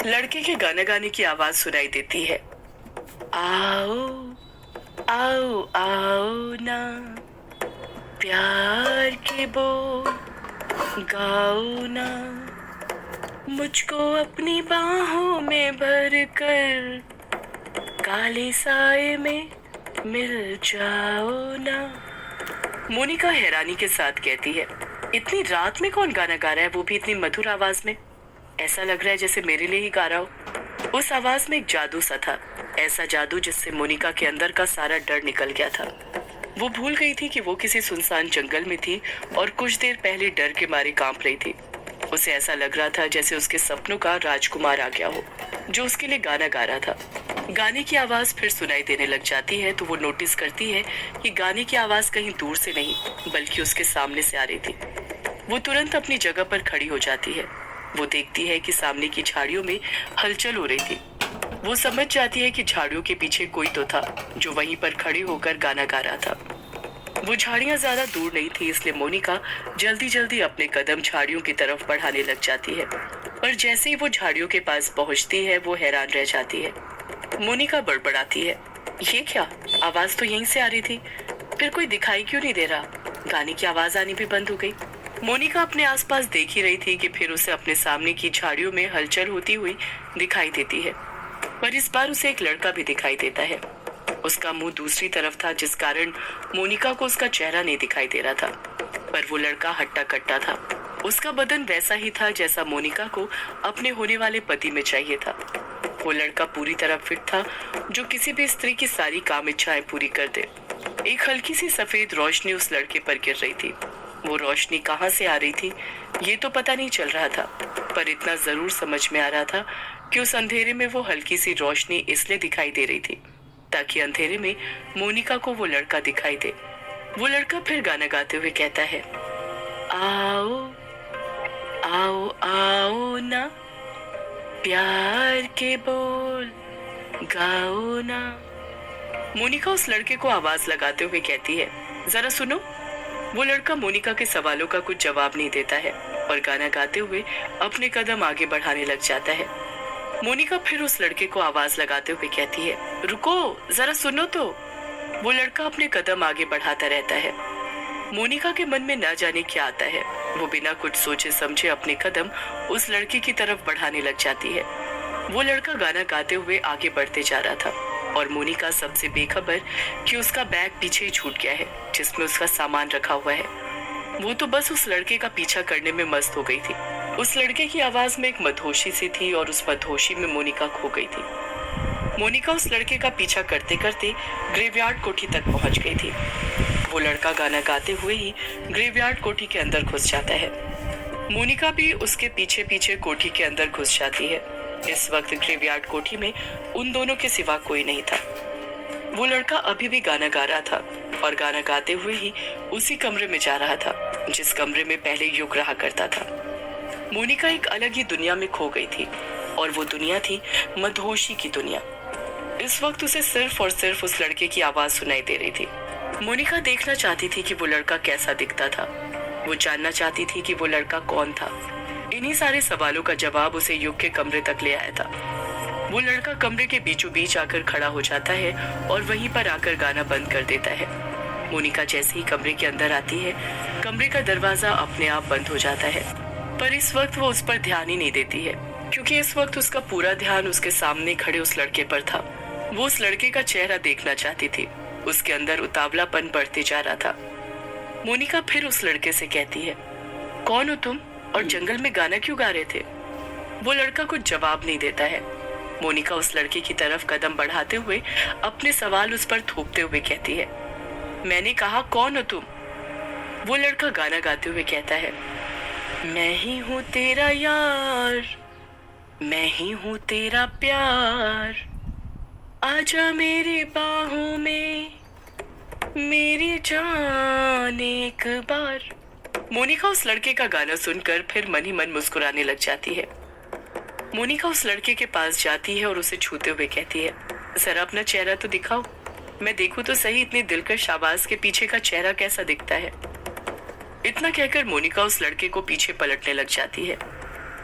लड़के के गाना गाने की आवाज सुनाई देती है। आओ आओ आओ ना, प्यार के बोल गाओ ना, मुझको अपनी बाहों में भर कर काले साए में मिल जाओ ना। मोनिका हैरानी के साथ कहती है, इतनी रात में कौन गाना गा रहा है, वो भी इतनी मधुर आवाज में। ऐसा लग रहा है जैसे मेरे लिए ही गा रहा हो। उस आवाज में एक जादू सा था, ऐसा जादू जिससे मोनिका के अंदर का सारा डर निकल गया था। वो भूल गई थी कि वो किसी सुनसान जंगल में थी और कुछ देर पहले डर के मारे कांप रही थी। उसे ऐसा लग रहा था जैसे उसके सपनों का राजकुमार आ गया हो, जो उसके लिए गाना गा रहा था। गाने की आवाज फिर सुनाई देने लग जाती है तो वो नोटिस करती है कि गाने की आवाज कहीं दूर से नहीं बल्कि उसके सामने से आ रही थी। वो तुरंत अपनी जगह पर खड़ी हो जाती है। वो देखती है कि सामने की झाड़ियों में हलचल हो रही थी। वो समझ जाती है कि झाड़ियों के पीछे कोई तो था जो वहीं पर खड़े होकर गाना गा रहा था। वो झाड़ियां ज्यादा दूर नहीं थी, इसलिए मोनिका जल्दी जल्दी अपने कदम झाड़ियों की तरफ बढ़ाने लग जाती है। पर जैसे ही वो झाड़ियों के पास पहुंचती है वो हैरान रह जाती है। मोनिका बड़बड़ाती है, ये क्या, आवाज तो यहीं से आ रही थी, फिर कोई दिखाई क्यों नहीं दे रहा। गाने की आवाज आनी भी बंद हो गई। मोनिका अपने आसपास देख ही रही थी कि फिर उसे अपने सामने की झाड़ियों में हलचल होती हुई दिखाई देती है। पर इस बार उसे एक लड़का भी दिखाई देता है। उसका मुंह दूसरी तरफ था, जिस कारण मोनिका को उसका चेहरा नहीं दिखाई दे रहा था। पर वो लड़का हट्टा कट्टा था। उसका बदन वैसा ही था जैसा मोनिका को अपने होने वाले पति में चाहिए था। वो लड़का पूरी तरह फिट था, जो किसी भी स्त्री की सारी काम इच्छाएं पूरी कर दे। एक हल्की सी सफेद रोशनी उस लड़के पर गिर रही थी। वो रोशनी कहाँ से आ रही थी ये तो पता नहीं चल रहा था, पर इतना जरूर समझ में आ रहा था कि उस अंधेरे में वो हल्की सी रोशनी इसलिए दिखाई दे रही थी ताकि अंधेरे में मोनिका को वो लड़का दिखाई दे। वो लड़का फिर गाना गाते हुए कहता है, आओ आओ आओ ना, प्यार के बोल गाओ ना। मोनिका उस लड़के को आवाज लगाते हुए कहती है, जरा सुनो। वो लड़का मोनिका के सवालों का कुछ जवाब नहीं देता है और गाना गाते हुए अपने कदम आगे बढ़ाने लग जाता है। मोनिका फिर उस लड़के को आवाज लगाते हुए कहती है, रुको, जरा सुनो तो। वो लड़का अपने कदम आगे बढ़ाता रहता है। मोनिका के मन में न जाने क्या आता है। वो बिना कुछ सोचे समझे अपने कदम उस लड़के की तरफ बढ़ाने लग जाती है। वो लड़का गाना गाते हुए आगे बढ़ते जा रहा था और मोनिका सबसे बेखबर कि उसका बैग पीछे ही छूट गया है जिसमें उसका सामान रखा हुआ है। वो तो बस उस लड़के का पीछा करने में मस्त हो गई थी। उस लड़के की आवाज में एक मदहोशी सी थी और उस मदहोशी में मोनिका खो गई थी। मोनिका उस लड़के का पीछा करते करते ग्रेवयार्ड कोठी तक पहुंच गई थी। वो लड़का गाना गाते हुए ही ग्रेवयार्ड कोठी के अंदर घुस जाता है। मोनिका भी उसके पीछे पीछे कोठी के अंदर घुस जाती है। इस वक्त ग्रेवयार्ड कोठी में उन दोनों के सिवा कोई नहीं था। वो लड़का अभी भी गाना गा रहा था और गाना गाते हुए ही उसी कमरे में जा रहा था जिस कमरे में पहले युग रहा करता था। मोनिका एक अलग ही दुनिया में खो गई थी और वो दुनिया थी मदहोशी की दुनिया। इस वक्त उसे सिर्फ और सिर्फ उस लड़के की आवाज सुनाई दे रही थी। मोनिका देखना चाहती थी कि वो लड़का कैसा दिखता था। वो जानना चाहती थी कि वो लड़का कौन था। इन्हीं सारे सवालों का जवाब उसे युग के कमरे तक ले आया था। वो लड़का कमरे के बीचों बीच आकर खड़ा हो जाता है और वहीं पर आकर गाना बंद कर देता है। मोनिका जैसे ही कमरे के अंदर आती है, कमरे का दरवाजा अपने आप बंद हो जाता है। पर इस वक्त वो उस पर ध्यान ही नहीं देती है, क्योंकि इस वक्त उसका पूरा ध्यान उसके सामने खड़े उस लड़के पर था। वो उस लड़के का चेहरा देखना चाहती थी। उसके अंदर उतावलापन बढ़ते जा रहा था। मोनिका फिर उस लड़के से कहती है, कौन हो तुम और जंगल में गाना क्यों गा रहे थे? वो लड़का कुछ जवाब नहीं देता है। मोनिका उस लड़के की तरफ कदम बढ़ाते हुए अपने सवाल उस पर थोपते हुए कहती है, मैंने कहा कौन हो तुम? वो लड़का गाना गाते हुए कहता है, मैं ही हूँ तेरा यार, मैं ही हूँ तेरा प्यार, आजा मेरी बाहों में मेरी जान एक बार। मोनिका उस लड़के का गाना सुनकर फिर मन ही मन मुस्कुराने लग जाती है। मोनिका उस लड़के के पास जाती है और उसे छूते हुए कहती है, जरा अपना चेहरा तो दिखाओ, मैं देखूं तो सही इतनी दिलकश आवाज के पीछे का चेहरा कैसा दिखता है। इतना कहकर मोनिका उस लड़के को पीछे पलटने लग जाती है।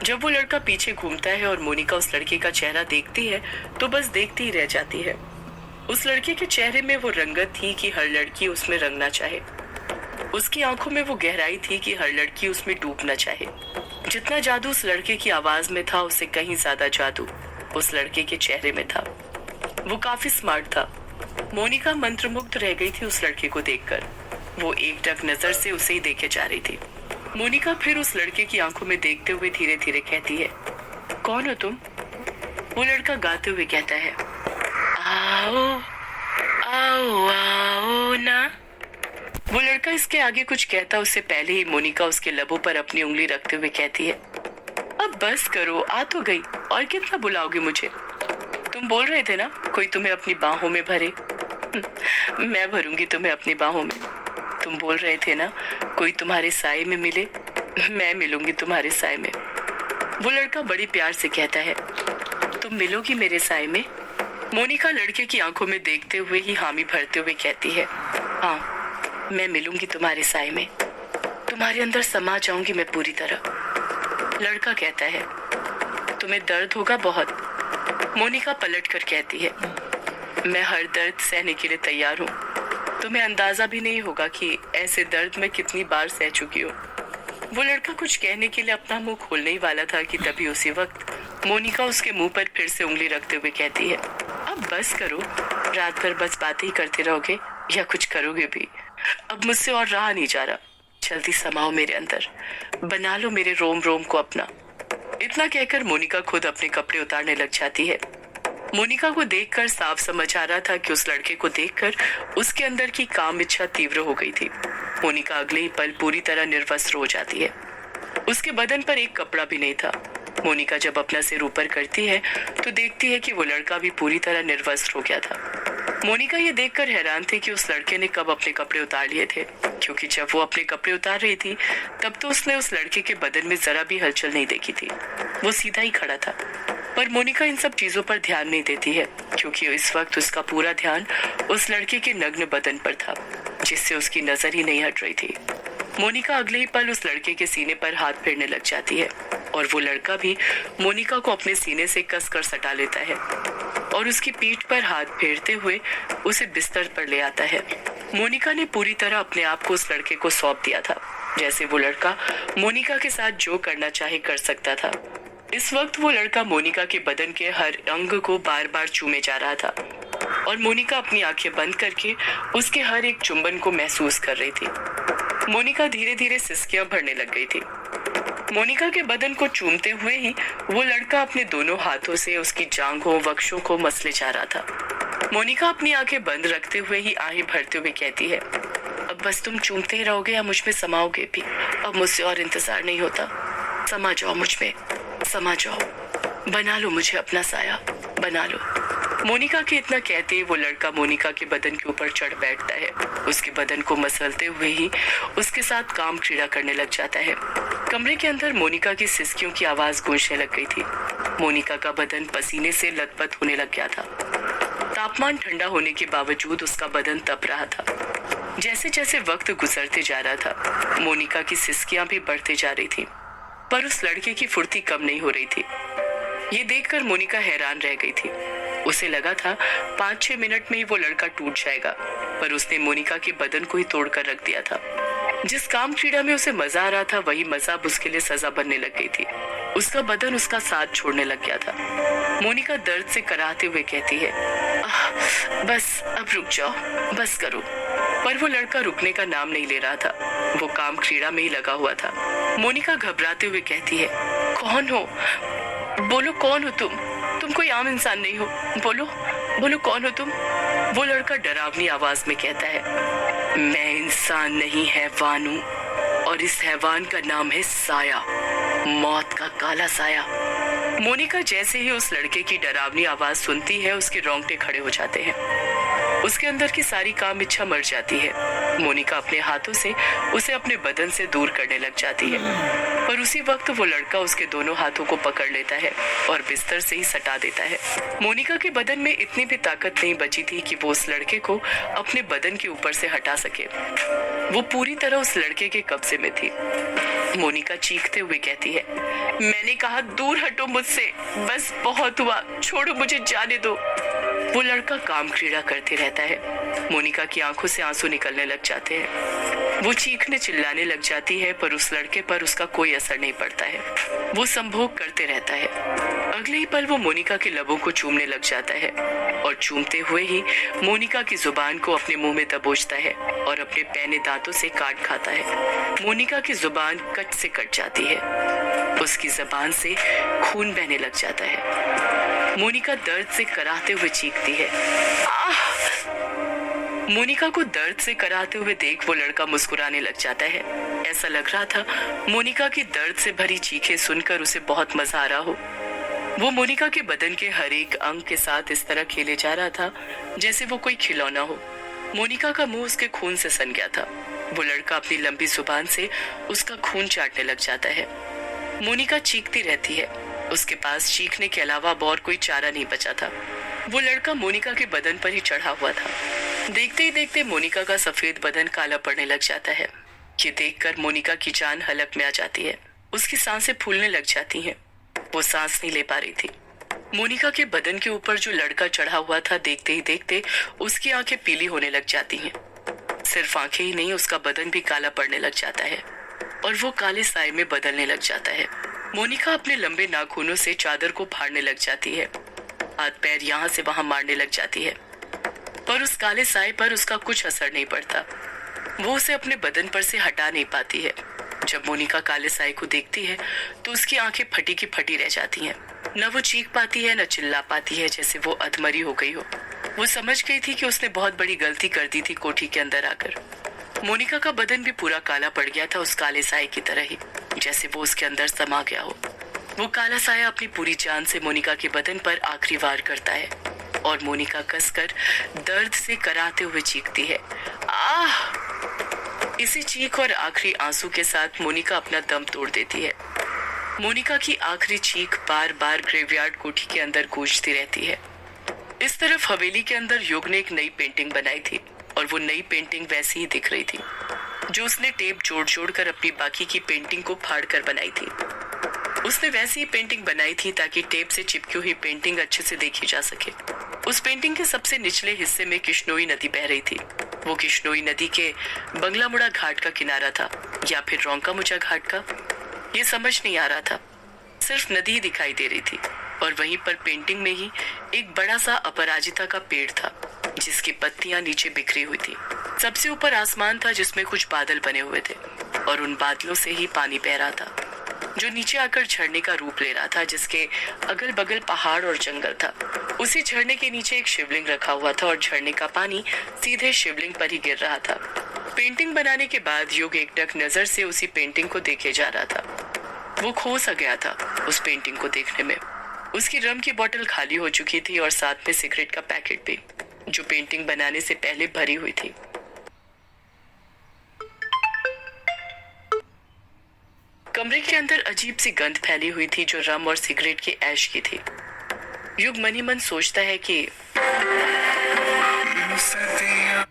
जब वो लड़का पीछे घूमता है और मोनिका उस लड़के का चेहरा देखती है तो बस देखती ही रह जाती है। उस लड़के के चेहरे में वो रंगत थी कि हर लड़की उसमें रंगना चाहे। उसकी आंखों में वो गहराई थी कि हर लड़की उसमें डूबना चाहे। जितना जादू उस लड़के की आवाज में था उससे कहीं ज्यादा जादू उस लड़के के चेहरे में था। वो काफी स्मार्ट था। मोनिका मंत्रमुग्ध रह गई थी उस लड़के को देखकर। वो एकटक नजर से उसे ही देखे जा रही थी। मोनिका फिर उस लड़के की आंखों में देखते हुए धीरे धीरे कहती है, कौन हो तुम? वो लड़का गाते हुए कहता है, आओ आओ आओ ना। वो लड़का इसके आगे कुछ कहता उससे पहले ही मोनिका उसके लबों पर अपनी उंगली रखते हुए कहती है, अब बस करो, आ तो गई, और कितना बुलाओगे मुझे? तुम बोल रहे थे ना कोई तुम्हें अपनी बाहों में भरे। मैं भरूंगी तुम्हें अपनी बाहों में। तुम बोल रहे थे ना कोई तुम्हारे साए में मिले। मैं मिलूंगी तुम्हारे साए में। वो लड़का बड़ी प्यार से कहता है, तुम मिलोगी मेरे साए में? मोनिका लड़के की आंखों में देखते हुए ही हामी भरते हुए कहती है, हाँ मैं मिलूंगी तुम्हारे साए में। तुम्हारे अंदर समा जाऊंगी मैं पूरी तरह। लड़का कहता है, तुम्हें दर्द होगा बहुत। मोनिका पलट कर कहती है, मैं हर दर्द सहने के लिए तैयार हूँ। तुम्हें अंदाजा भी नहीं होगा कि ऐसे दर्द मैं कितनी बार सह चुकी हूँ। वो लड़का कुछ कहने के लिए अपना मुंह खोलने ही वाला था कि तभी उसी वक्त मोनिका उसके मुंह पर फिर से उंगली रखते हुए कहती है, अब बस करो, रात भर बस बातें ही करते रहोगे या कुछ करोगे भी? अब मुझसे और रहा नहीं जा रहा। जल्दी समाओ मेरे अंदर, बना लो मेरे रोम रोम को अपना। इतना कहकर मोनिका खुद अपने कपड़े उतारने लग जाती है। मोनिका को देखकर साफ समझ आ रहा था कि उस लड़के को देखकर उसके अंदर की काम इच्छा तीव्र हो गई थी। मोनिका अगले ही पल पूरी तरह निर्वस्त्र हो जाती है। उसके बदन पर एक कपड़ा भी नहीं था। मोनिका जब अपना सिर ऊपर करती है तो देखती है कि वो लड़का भी पूरी तरह निर्वस्त्र हो गया था। मोनिका ये देखकर हैरान थी कि उस लड़के ने कब अपने कपड़े उतार लिए थे, क्योंकि जब वो अपने कपड़े उतार रही थी तब तो उसने उस लड़के के बदन में जरा भी हलचल नहीं देखी थी। वो सीधा ही खड़ा था। पर मोनिका इन सब चीजों पर ध्यान नहीं देती है, क्योंकि इस वक्त उसका पूरा ध्यान उस लड़के के नग्न बदन पर था, जिससे उसकी नजर ही नहीं हट रही थी। मोनिका अगले ही पल उस लड़के के सीने पर हाथ फेरने लग जाती है और वो लड़का भी मोनिका को अपने सीने से कसकर सटा लेता है और उसकी पीठ पर हाथ फेरते हुए उसे बिस्तर पर ले आता है। मोनिका ने पूरी तरह अपने आप को उस लड़के को सौंप दिया था, जैसे वो लड़का मोनिका के साथ जो करना चाहे कर सकता था। इस वक्त वो लड़का मोनिका के बदन के हर अंग को बार बार चूमे जा रहा था और मोनिका अपनी आंखें बंद करके उसके हर एक चुंबन को महसूस कर रही थी। मोनिका धीरे धीरे सिसकियां भरने लग गई थी। मोनिका के बदन को चूमते हुए ही वो लड़का अपने दोनों हाथों से उसकी जांघों वक्षों को मसले जा रहा था। मोनिका अपनी आंखें बंद रखते हुए ही आहें भरते हुए कहती है, अब बस तुम चूमते ही रहोगे या मुझ में समाओगे भी? अब मुझसे और इंतजार नहीं होता। समा जाओ मुझ में, समा जाओ, बना लो मुझे अपना साया, बना लो। मोनिका के इतना कहते ही वो लड़का मोनिका के बदन के ऊपर चढ़ बैठता है। उसके बदन को मसलते हुए ही उसके साथ काम क्रीड़ा करने लग जाता है। कमरे के अंदर मोनिका की सिसकियों की आवाज गूंजने लग गई थी। मोनिका का बदन पसीने से लथपथ होने लग गया था। तापमान ठंडा होने के बावजूद उसका बदन तप रहा था। जैसे जैसे वक्त गुजरते जा रहा था, मोनिका की सिसकियां भी बढ़ते जा रही थी, पर उस लड़के की फुर्ती कम नहीं हो रही थी। ये देखकर मोनिका हैरान रह गई थी। उसे लगा था 5-6 मिनट में ही वो लड़का टूट जाएगा, पर उसने मोनिका के बदन को ही तोड़कर रख दिया था। जिस काम क्रीड़ा में उसे मजा आ रहा था वही मजा अब उसके लिए सजा बनने लग गई थी। उसका बदन उसका साथ छोड़ने लग गया था। मोनिका दर्द से कराहते हुए कहती है, बस अब रुक जाओ, बस करो। पर वो लड़का रुकने का नाम नहीं ले रहा था। वो काम क्रीड़ा में ही लगा हुआ था। मोनिका घबराते हुए कहती है, कौन हो? बोलो कौन हो तुम कोई आम इंसान नहीं हो, बोलो बोलो कौन हो तुम? वो लड़का डरावनी आवाज में कहता है, मैं इंसान नहीं हैवान हूँ और इस हैवान का नाम है साया, मौत का काला साया। मोनिका जैसे ही उस लड़के की डरावनी आवाज सुनती है उसके रोंगटे खड़े हो जाते हैं। उसके अंदर की सारी काम इच्छा मर जाती है। मोनिका अपने हाथों से उसे अपने बदन से दूर करने लग जाती है, पर उसी वक्त वो लड़का उसके दोनों हाथों को पकड़ लेता है और बिस्तर से ही सटा देता है। मोनिका के बदन में इतनी भी ताकत नहीं बची थी कि वो उस लड़के को अपने बदन के ऊपर से हटा सके। वो पूरी तरह उस लड़के के कब्जे में थी। मोनिका चीखते हुए कहती है, मैंने कहा दूर हटो मुझसे, बस बहुत हुआ, छोड़ो मुझे जाने दो। वो लड़का काम क्रीड़ा करते रहता है। मोनिका की आंखों से आंसू निकलने लग जाते हैं। वो चीखने चिल्लाने लग जाती है, पर उस लड़के पर उसका कोई असर नहीं पड़ता है। वो संभोग करते रहता है। अगले ही पल वो मोनिका के लबों को चूमने लग जाता है और चूमते हुए ही मोनिका की जुबान को अपने मुंह में दबोचता है और अपने पैने दांतों से काट खाता है। मोनिका की जुबान कट से कट जाती है। उसकी जबान से खून बहने लग जाता है। मोनिका दर्द से कराहते हुए चीखती है, आह! मोनिका को दर्द से कराहते हुए देख वो लड़का मुस्कुराने लग जाता है। ऐसा लग रहा था मोनिका की दर्द से भरी चीखें सुनकर उसे बहुत मजा आ रहा हो। वो मोनिका के बदन के हर एक अंग के साथ इस तरह खेले जा रहा था जैसे वो कोई खिलौना हो। मोनिका का मुंह उसके खून से सन गया था। वो लड़का अपनी लंबी जुबान से उसका खून चाटने लग जाता है। मोनिका चीखती रहती है। उसके पास चीखने के अलावा अब और कोई चारा नहीं बचा था। वो लड़का मोनिका के बदन पर ही चढ़ा हुआ था। देखते ही देखते मोनिका का सफेद बदन काला पड़ने लग जाता है। ये देखकर मोनिका की जान हलक में आ जाती है। उसकी सांसें फूलने लग जाती हैं। वो सांस नहीं ले पा रही थी। मोनिका के बदन के ऊपर जो लड़का चढ़ा हुआ था, देखते ही देखते उसकी आंखें पीली होने लग जाती हैं। सिर्फ आंखें ही नहीं, उसका बदन भी काला पड़ने लग जाता है और वो काले साए में बदलने लग जाता है। मोनिका अपने लंबे नाखूनों से चादर को फाड़ने लग जाती है। हाथ पैर यहाँ से वहां मारने लग जाती है, पर उस काले साए पर उसका कुछ असर नहीं पड़ता। वो उसे अपने बदन पर से हटा नहीं पाती है। जब मोनिका काले साए को देखती है तो उसकी आंखें फटी की फटी रह जाती हैं। न वो चीख पाती है, न चिल्ला पाती है, जैसे वो अधमरी हो गई हो। वो समझ गई थी कि उसने बहुत बड़ी गलती कर दी थी कोठी के अंदर आकर। मोनिका का बदन भी पूरा काला पड़ गया था, उस काले साए की तरह ही, जैसे वो उसके अंदर समा गया हो। वो काला साया अपनी पूरी जान से मोनिका के बदन पर आखिरी वार करता है और मोनिका कसकर दर्द से कराहते हुए चीखती है, आह! इसी चीख और आखिरी आंसू के साथ मोनिका अपना दम तोड़ देती है। मोनिका की आखिरी चीख बार बार ग्रेवयार्ड कोठी के अंदर गूंजती रहती है। इस तरफ हवेली के अंदर युग ने एक नई पेंटिंग बनाई थी और वो नई पेंटिंग वैसी ही दिख रही थी जो उसने टेप जोड़ जोड़ कर अपनी बाकी की पेंटिंग को फाड़ कर बनाई थी। उसने वैसी ही पेंटिंग बनाई थी ताकि टेप से चिपकी हुई पेंटिंग अच्छे से देखी जा सके। उस पेंटिंग के सबसे निचले हिस्से में किश्नोई नदी बह रही थी। वो किश्नोई नदी के बंगलामुड़ा घाट का किनारा था या फिर रोंकामुचा घाट का, ये समझ नहीं आ रहा था। सिर्फ नदी दिखाई दे रही थी और वहीं पर पेंटिंग में ही एक बड़ा सा अपराजिता का पेड़ था जिसकी पत्तियां नीचे बिखरी हुई थी। सबसे ऊपर आसमान था जिसमें कुछ बादल बने हुए थे और उन बादलों से ही पानी बह रहा था जो नीचे आकर झरने का रूप ले रहा था, जिसके अगल बगल पहाड़ और जंगल था। उसी झरने के नीचे एक शिवलिंग रखा हुआ था और झरने का पानी सीधे शिवलिंग पर ही गिर रहा था। पेंटिंग बनाने के बाद युग एकटक नजर से उसी पेंटिंग को देखे जा रहा था। वो खो सा गया था उस पेंटिंग को देखने में। उसकी रम की बोतल खाली हो चुकी थी और साथ में सिगरेट का पैकेट भी, जो पेंटिंग बनाने से पहले भरी हुई थी। कमरे के अंदर अजीब सी गंध फैली हुई थी जो रम और सिगरेट की ऐश की थी। युग मनी मन सोचता है कि सदियों